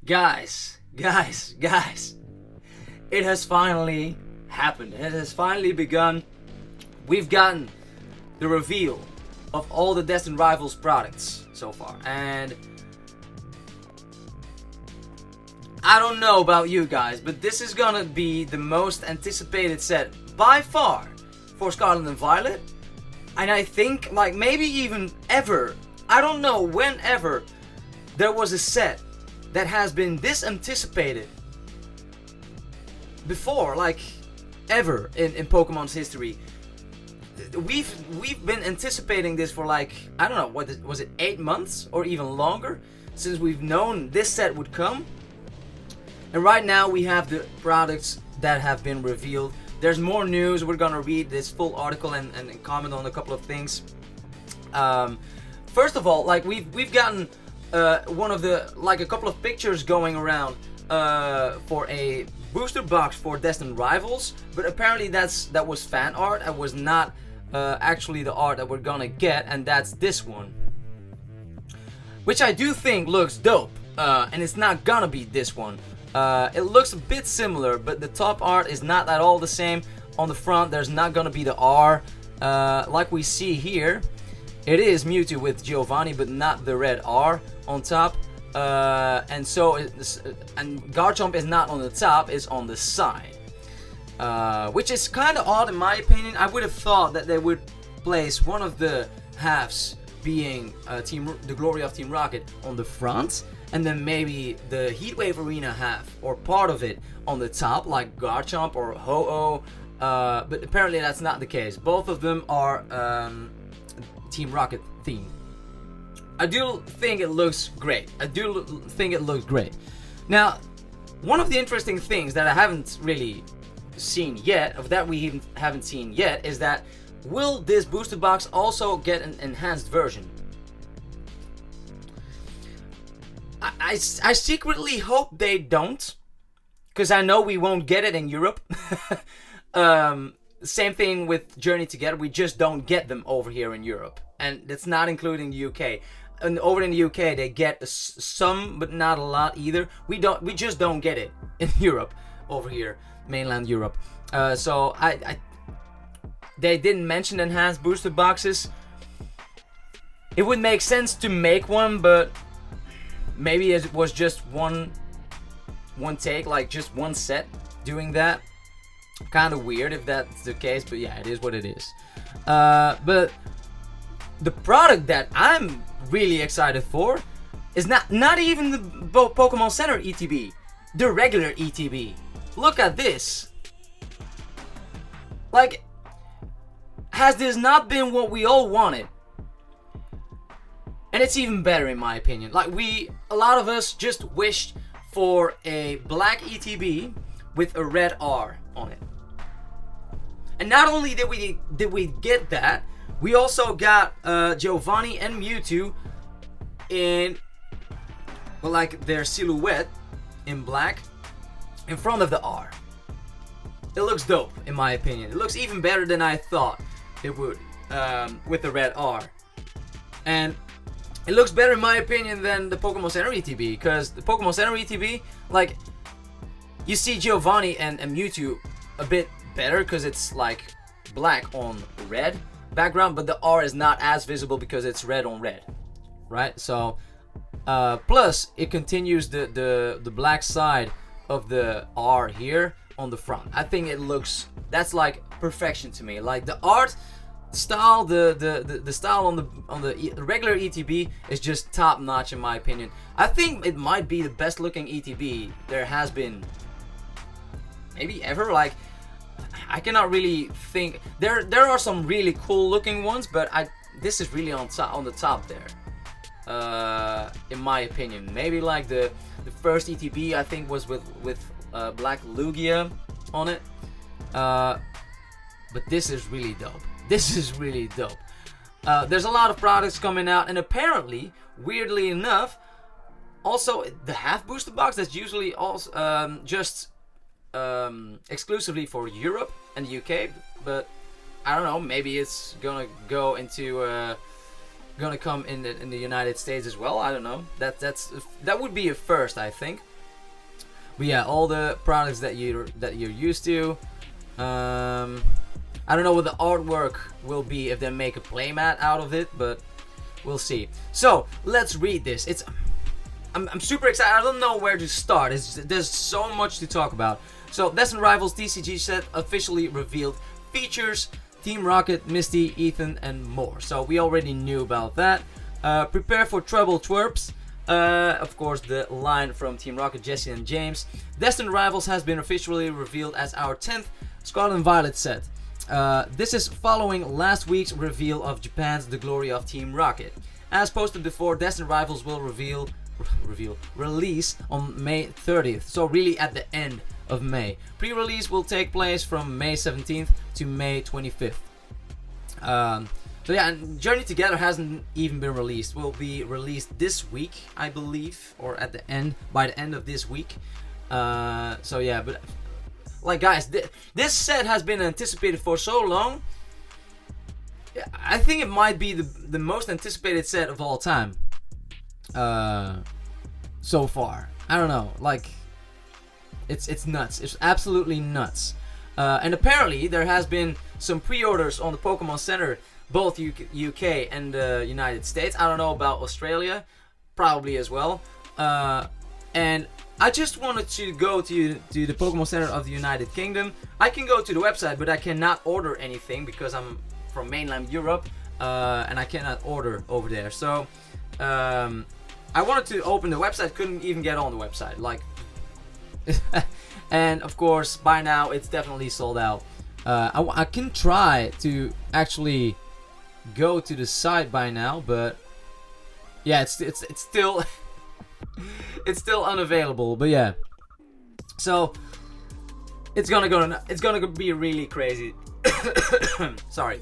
Guys, it has finally happened. It has finally begun. We've gotten the reveal of all the Destined Rivals products so far, and I don't know about you guys, but this is gonna be the most anticipated set by far for Scarlet and Violet, and I think like maybe even ever. I don't know whenever there was a set that has been this anticipated before, like ever in Pokemon's history. We've been anticipating this for like, I don't know, what was it, 8 months or even longer since we've known this set would come. And right now we have the products that have been revealed. There's more news. We're gonna read this full article and comment on a couple of things. First of all, like we've gotten one of the, like a couple of pictures going around for a booster box for Destined Rivals, but apparently that was fan art. That was not actually the art that we're gonna get, and that's this one, which I do think looks dope. And it's not gonna be this one. It looks a bit similar, but the top art is not at all the same. On the front, there's not gonna be the R like we see here. It is Mewtwo with Giovanni, but not the red R on top. And so, and Garchomp is not on the top; it's on the side, which is kind of odd in my opinion. I would have thought that they would place one of the halves, being the Glory of Team Rocket, on the front, and then maybe the Heatwave Arena half or part of it on the top, like Garchomp or Ho-Oh. But apparently that's not the case. Both of them are Team Rocket themed. I do think it looks great. Now, one of the interesting things that I haven't really seen yet, of that we even haven't seen yet, is that will this booster box also get an enhanced version? I secretly hope they don't, because I know we won't get it in Europe. Same thing with Journey Together, we just don't get them over here in Europe, and that's not including the UK. And over in the UK they get some, but not a lot either. We just don't get it in Europe over here, mainland Europe. So they didn't mention enhanced booster boxes. It would make sense to make one, but maybe it was just one take, like just one set doing that. Kind of weird if that's the case, but yeah, it is what it is. But the product that I'm really excited for is not even the Pokemon Center ETB, the regular ETB. Look at this. Like, has this not been what we all wanted? And it's even better in my opinion. Like, a lot of us just wished for a black ETB with a red R on it. And not only did we get that, we also got Giovanni and Mewtwo in, well, like their silhouette in black in front of the R. It looks dope in my opinion. It looks even better than I thought it would with the red R. And it looks better in my opinion than the Pokemon Center ETB, because the Pokemon Center ETB, like, you see Giovanni and Mewtwo a bit better because it's like black on red background, but the R is not as visible because it's red on red, right? So plus it continues the black side of the R here on the front. I think it looks, that's like perfection to me. Like the art style, the style on the regular ETB is just top notch in my opinion. I think it might be the best looking ETB there has been maybe ever. Like, I cannot really think. There are some really cool looking ones, but this is really on the top there. In my opinion, maybe like the first ETB I think was with Black Lugia on it. But this is really dope. This is really dope. There's a lot of products coming out, and apparently, weirdly enough, also the half booster box that's usually also just exclusively for Europe and the UK, but I don't know, maybe it's gonna go into gonna come in the United States as well. I don't know. That would be a first, I think. But yeah, all the products that you're used to. I don't know what the artwork will be if they make a playmat out of it, but we'll see. So let's read this. I'm super excited. I don't know where to start. There's so much to talk about. So Destined Rivals TCG set officially revealed. Features Team Rocket, Misty, Ethan, and more. So we already knew about that. Prepare for trouble, twerps. Of course, the line from Team Rocket, Jesse and James. Destined Rivals has been officially revealed as our 10th Scarlet and Violet set. This is following last week's reveal of Japan's The Glory of Team Rocket. As posted before, Destined Rivals will release on May 30th, so really at the end of May. Pre-release will take place from May 17th to May 25th. So yeah, and Journey Together hasn't even been released. Will be released this week, I believe, or by the end of this week. So yeah, but like guys, this set has been anticipated for so long. I think it might be the most anticipated set of all time. So far, I don't know. Like, it's nuts. It's absolutely nuts. And apparently there has been some pre-orders on the Pokemon Center, both UK and the United States. I don't know about Australia, probably as well. And I just wanted to go to the Pokemon Center of the United Kingdom. I can go to the website, but I cannot order anything because I'm from mainland Europe, and I cannot order over there. So I wanted to open the website, couldn't even get on the website. Like, and of course by now it's definitely sold out. I can try to actually go to the site by now, but yeah, it's still it's still unavailable. But yeah, so it's gonna be really crazy. Sorry.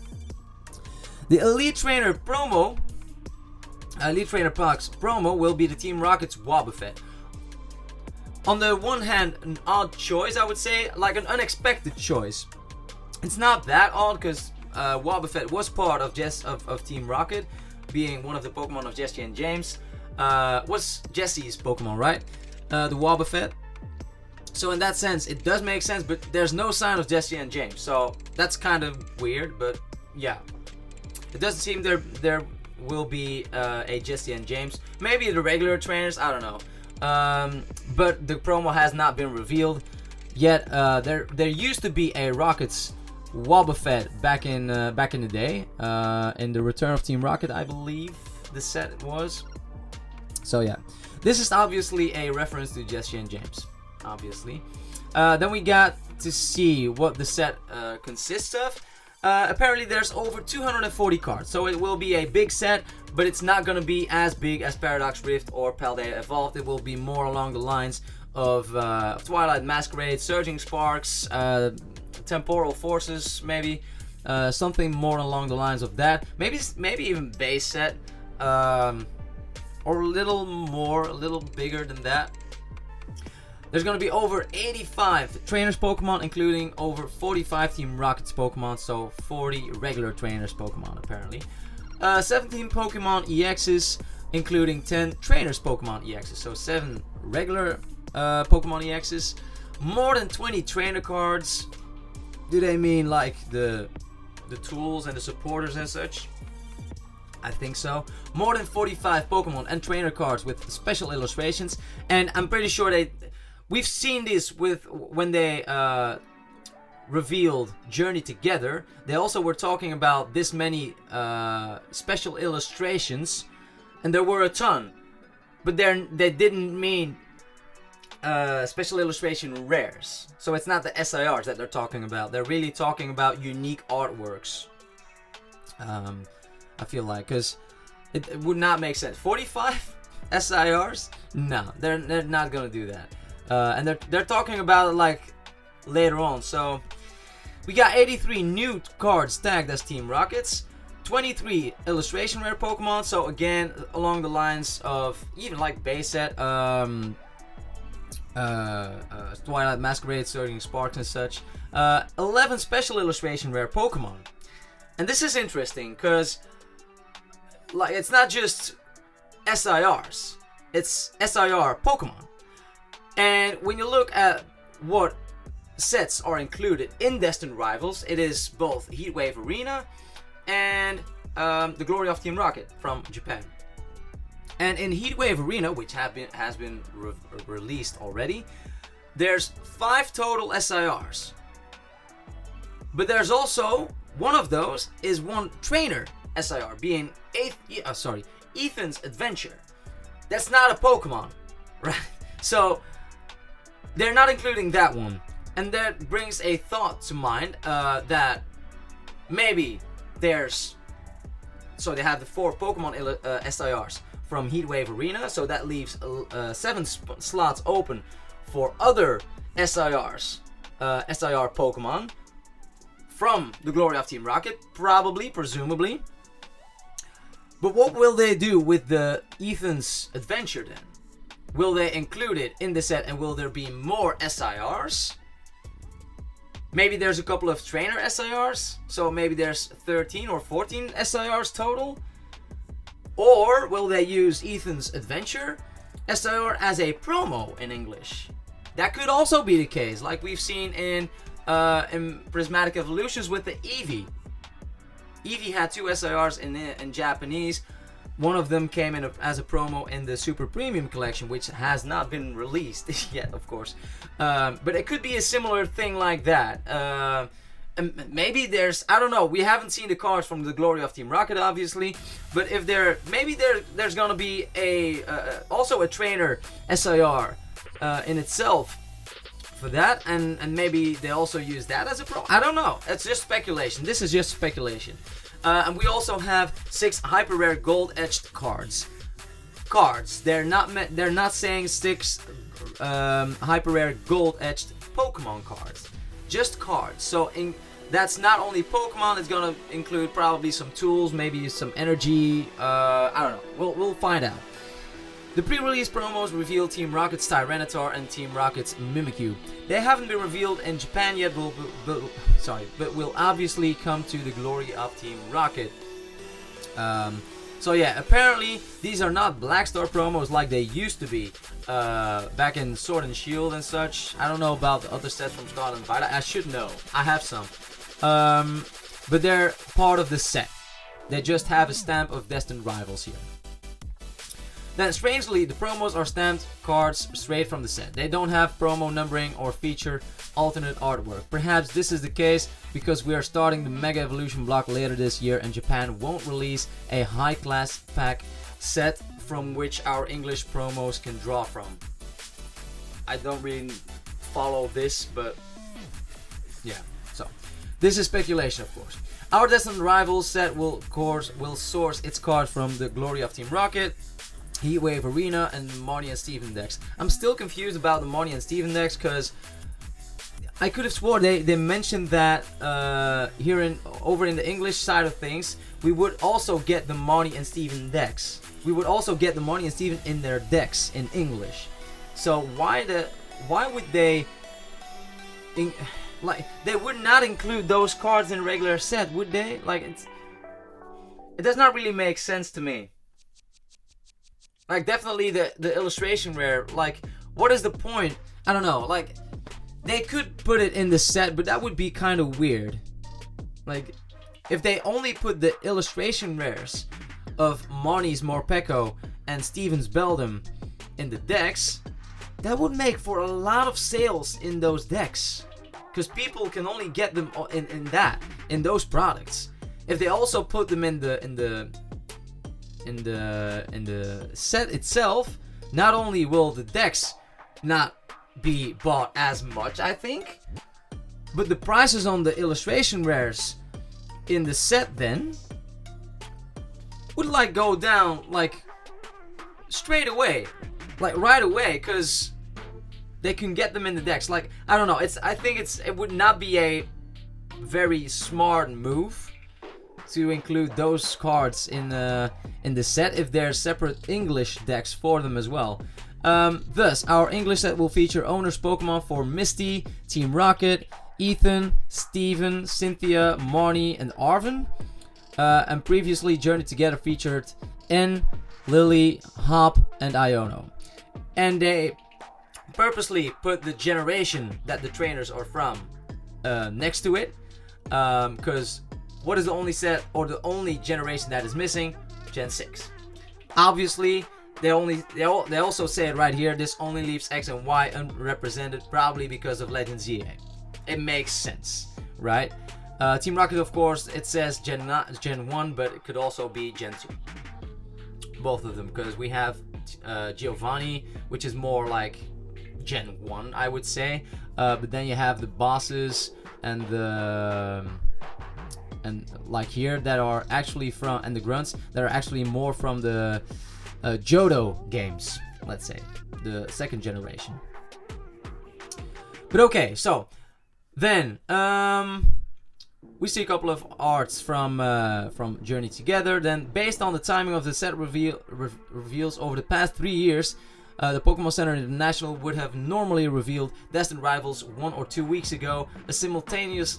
The Elite Trainer promo, Elite Trainer Packs promo will be the Team Rocket's Wobbuffet. On the one hand, an odd choice, I would say, like an unexpected choice. It's not that odd because Wobbuffet was part of Team Rocket, being one of the Pokemon of Jesse and James. Was Jesse's Pokemon, right? The Wobbuffet. So in that sense, it does make sense, but there's no sign of Jesse and James, so that's kind of weird. But yeah, it doesn't seem there will be a Jesse and James. Maybe the regular trainers, I don't know. But the promo has not been revealed yet. There used to be a Rockets Wobbuffet back in the day, in the Return of Team Rocket, I believe the set was. So yeah, this is obviously a reference to Jesse and James, obviously. Then we got to see what the set consists of. Apparently there's over 240 cards, so it will be a big set, but it's not going to be as big as Paradox Rift or Paldea Evolved. It will be more along the lines of Twilight Masquerade, Surging Sparks, Temporal Forces, maybe something more along the lines of that. Maybe even base set, or a little bigger than that. There's going to be over 85 trainers Pokemon, including over 45 Team Rockets Pokemon, so 40 regular trainers Pokemon apparently. 17 Pokemon EXs, including 10 trainers Pokemon EXs, so 7 regular Pokemon EXs. More than 20 trainer cards. Do they mean like the tools and the supporters and such? I think so. More than 45 Pokemon and trainer cards with special illustrations, and I'm pretty sure we've seen this when they revealed Journey Together. They also were talking about this many special illustrations, and there were a ton, but they didn't mean special illustration rares. So it's not the SIRs that they're talking about. They're really talking about unique artworks. I feel like, because it would not make sense. 45 SIRs? No, they're not gonna do that. And they're talking about it like later on. So we got 83 new cards tagged as Team Rockets, 23 illustration rare Pokemon. So again, along the lines of even like base set, Twilight Masquerade, Surging Sparks and such. 11 special illustration rare Pokemon. And this is interesting because like it's not just SIRs, it's SIR Pokemon. And when you look at what sets are included in Destined Rivals, it is both Heatwave Arena and the Glory of Team Rocket from Japan. And in Heatwave Arena, which has been released already, there's 5 total SIRs. But there's also, one of those is one trainer SIR, being Ethan's Adventure. That's not a Pokemon, right? So they're not including that one. And that brings a thought to mind that maybe there's... So they have the 4 Pokemon SIRs from Heatwave Arena, so that leaves 7 slots open for other SIRs, SIR Pokemon from the Glory of Team Rocket, probably, presumably. But what will they do with the Ethan's Adventure then? Will they include it in the set, and will there be more SIRs? Maybe there's a couple of trainer SIRs, so maybe there's 13 or 14 SIRs total? Or will they use Ethan's Adventure SIR as a promo in English? That could also be the case, like we've seen in Prismatic Evolutions with the Eevee. Eevee had 2 SIRs in Japanese. One of them came in as a promo in the Super Premium Collection, which has not been released yet, of course. But it could be a similar thing like that. And maybe there's, I don't know, we haven't seen the cards from the Glory of Team Rocket, obviously. But if there's gonna be also a trainer SIR in itself for that, and maybe they also use that as a pro. I don't know. It's just speculation. This is just speculation. And we also have 6 hyper rare gold edged cards. They're not saying 6 hyper rare gold edged Pokemon cards. Just cards. So that's not only Pokemon. It's gonna include probably some tools, maybe some energy. I don't know. We'll find out. The pre-release promos reveal Team Rocket's Tyranitar and Team Rocket's Mimikyu. They haven't been revealed in Japan yet, but will obviously come to the Glory of Team Rocket. So yeah, apparently these are not Black Star promos like they used to be back in Sword and Shield and such. I don't know about the other sets from Scarlet and Violet. I should know. I have some. But they're part of the set. They just have a stamp of Destined Rivals here. Then, strangely, the promos are stamped cards straight from the set. They don't have promo numbering or feature alternate artwork. Perhaps this is the case because we are starting the Mega Evolution block later this year and Japan won't release a high-class pack set from which our English promos can draw from. I don't really follow this, but yeah. So, this is speculation, of course. Our Destined Rivals set will source its cards from the Glory of Team Rocket, Heatwave Arena, and Marnie and Steven decks. I'm still confused about the Marnie and Steven decks because I could have swore they mentioned that over in the English side of things, we would also get the Marnie and Steven decks. We would also get the Marnie and Steven in their decks in English. So why would they they would not include those cards in a regular set, would they? It does not really make sense to me. Like, definitely the illustration rare, what is the point? I don't know, they could put it in the set, but that would be kind of weird. If they only put the illustration rares of Marnie's Morpeko and Steven's Beldum in the decks, that would make for a lot of sales in those decks. Because people can only get them in those products. If they also put them in the set itself, not only will the decks not be bought as much, I think, but the prices on the illustration rares in the set then would go down straight away, right away, because they can get them in the decks. I don't know, I think it would not be a very smart move to include those cards in the set if there's separate English decks for them as well. Thus, our English set will feature owners Pokemon for Misty, Team Rocket, Ethan, Steven, Cynthia, Marnie, and Arven. And previously, Journey Together featured N, Lily, Hop, and Iono. And they purposely put the generation that the trainers are from next to it, because what is the only set or the only generation that is missing? Gen 6. Obviously, they also say it right here. This only leaves X and Y unrepresented, probably because of Legend ZA. It makes sense, right? Team Rocket, of course, it says Gen 1, but it could also be Gen 2. Both of them, because we have Giovanni, which is more like Gen 1, I would say. But then you have the bosses and the like here that are actually from, and the grunts that are actually more from the Johto games, let's say, the second generation. But okay, so then we see a couple of arts from Journey Together. Then, based on the timing of the set reveals over the past 3 years, the Pokemon Center International would have normally revealed Destined Rivals 1 or 2 weeks ago. A simultaneous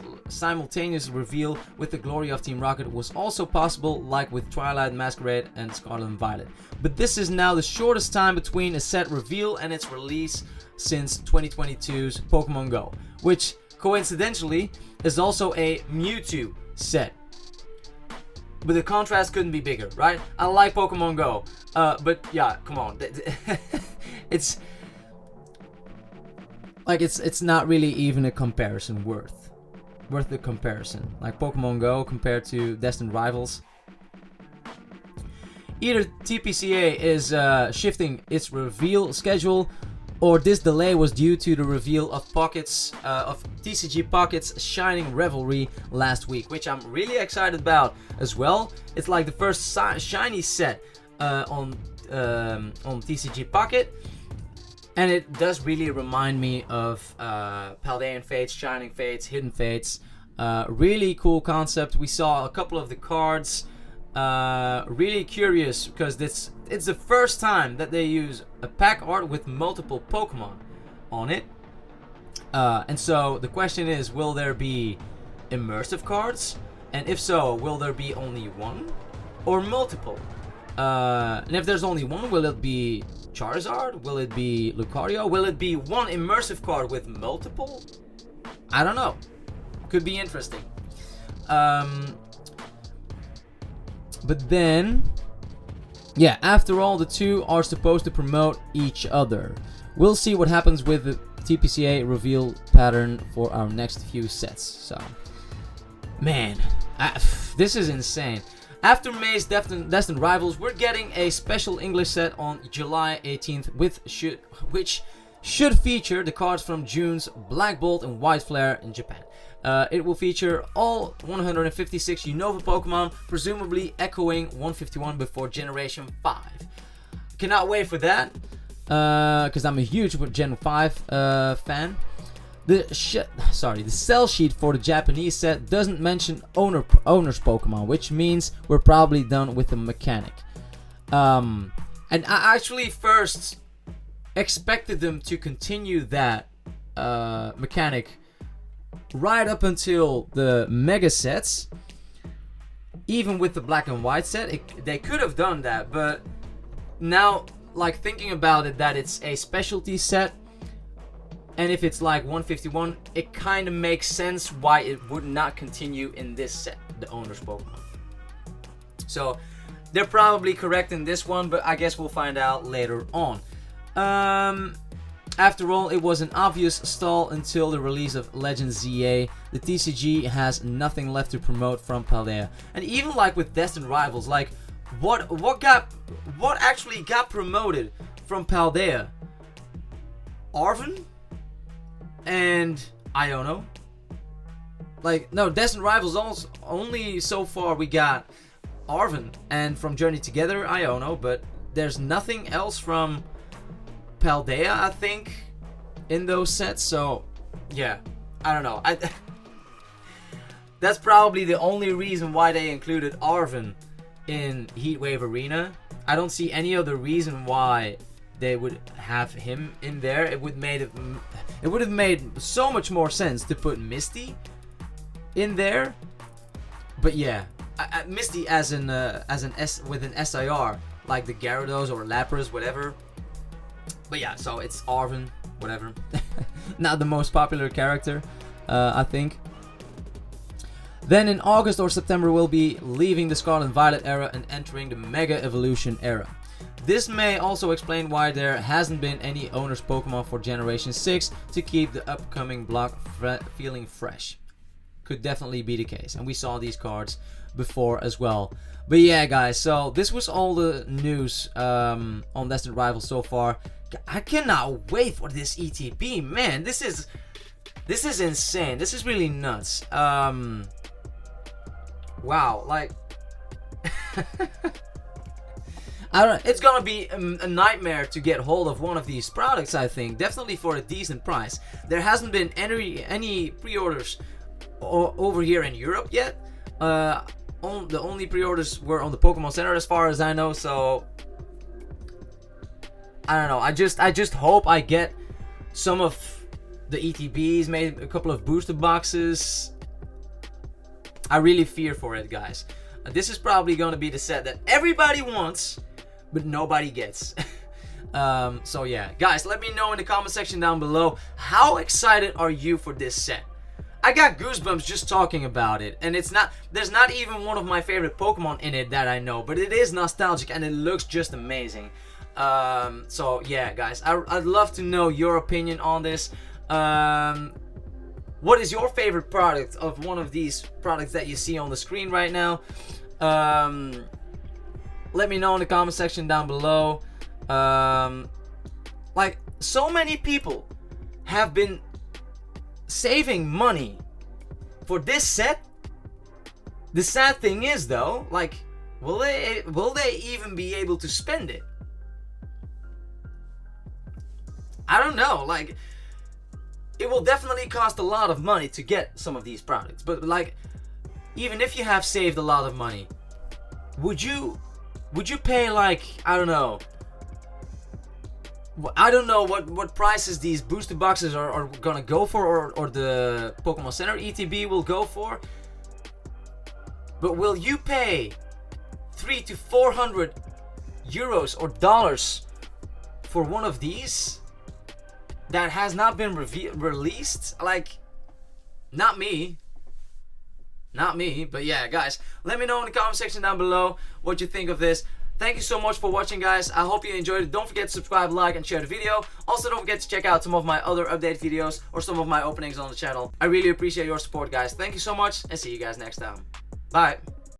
reveal with the glory of Team Rocket was also possible, like with Twilight Masquerade and Scarlet and Violet. But this is now the shortest time between a set reveal and its release since 2022's Pokemon Go, which coincidentally is also a Mewtwo set. But the contrast couldn't be bigger, right? I like Pokemon Go, but yeah, come on. It's like it's not really even a comparison worth the comparison. Like Pokemon Go compared to Destined Rivals. Either TPCA is shifting its reveal schedule, or this delay was due to the reveal of TCG Pocket's Shining Revelry last week, which I'm really excited about as well. It's like the first shiny set on TCG Pocket, and it does really remind me of Paldean Fates, Shining Fates, Hidden Fates. Really cool concept. We saw a couple of the cards. Really curious because it's the first time that they use a pack art with multiple Pokemon on it. And so the question is, will there be immersive cards? And if so, will there be only one or multiple? And if there's only one, will it be Charizard? Will it be Lucario? Will it be one immersive card with multiple? I don't know. Could be interesting. But then, yeah, after all, the two are supposed to promote each other. We'll see what happens with the TPCA reveal pattern for our next few sets. So, man, this is insane. After May's Destined Rivals, we're getting a special English set on July 18th, which should feature the cards from June's Black Bolt and White Flare in Japan. It will feature all 156 Unova Pokemon, presumably echoing 151 before Generation 5. Cannot wait for that, because I'm a huge Gen 5 fan. The sell sheet for the Japanese set doesn't mention owner's Pokemon, which means we're probably done with the mechanic. And I actually first expected them to continue that mechanic right up until the Mega sets. Even with the Black and White set, they could have done that, but now, like, thinking about it, that it's a specialty set, and if it's like 151, it kind of makes sense why it would not continue in this set, the owner's Pokemon. So they're probably correct in this one, but I guess we'll find out later on. After all, it was an obvious stall until the release of Legend ZA. The TCG has nothing left to promote from Paldea. And even like with Destined Rivals, like what actually got promoted from Paldea? Arven? And Iono? Like, no, Destined Rivals also, only so far we got Arven, and from Journey Together, Iono, but there's nothing else from Paldea, I think, in those sets. So yeah, I don't know. That's probably the only reason why they included Arven in Heatwave Arena. I don't see any other reason why they would have him in there. It would have made so much more sense to put Misty in there. But yeah, Misty as with an SIR, like the Gyarados or Lapras, whatever. But yeah, so it's Arven, whatever. Not the most popular character, I think. Then in August or September we'll be leaving the Scarlet and Violet era and entering the Mega Evolution era. This may also explain why there hasn't been any owner's Pokemon for Generation 6 to keep the upcoming block feeling fresh. Could definitely be the case, and we saw these cards before as well. But yeah guys, so this was all the news on Destined Rivals so far. I cannot wait for this ETB, man. This is insane. This is really nuts. Wow, like I don't know, it's gonna be a nightmare to get hold of one of these products, I think. Definitely for a decent price. There hasn't been any pre-orders over here in Europe yet. The only pre-orders were on the Pokemon Center as far as I know, so I don't know. I just hope I get some of the ETBs, maybe a couple of booster boxes. I really fear for it, guys. This is probably gonna be the set that everybody wants, but nobody gets. So yeah, guys, let me know in the comment section down below, how excited are you for this set? I got goosebumps just talking about it, and there's not even one of my favorite Pokemon in it that I know, but it is nostalgic and it looks just amazing. So yeah, guys, I'd love to know your opinion on this. What is your favorite product of one of these products that you see on the screen right now? Let me know in the comment section down below. Like, so many people have been saving money for this set. The sad thing is though, like, will they even be able to spend it? I don't know. Like, it will definitely cost a lot of money to get some of these products, but like, even if you have saved a lot of money, would you pay, like, I don't know what prices these booster boxes are gonna go for, or the Pokemon Center ETB will go for, but will you pay 300 to 400 euros or dollars for one of these that has not been released? Like, not me. But yeah, guys, let me know in the comment section down below what you think of this. Thank you so much for watching, guys. I hope you enjoyed it. Don't forget to subscribe, like, and share the video. Also, don't forget to check out some of my other update videos or some of my openings on the channel. I really appreciate your support, guys. Thank you so much, and see you guys next time. Bye.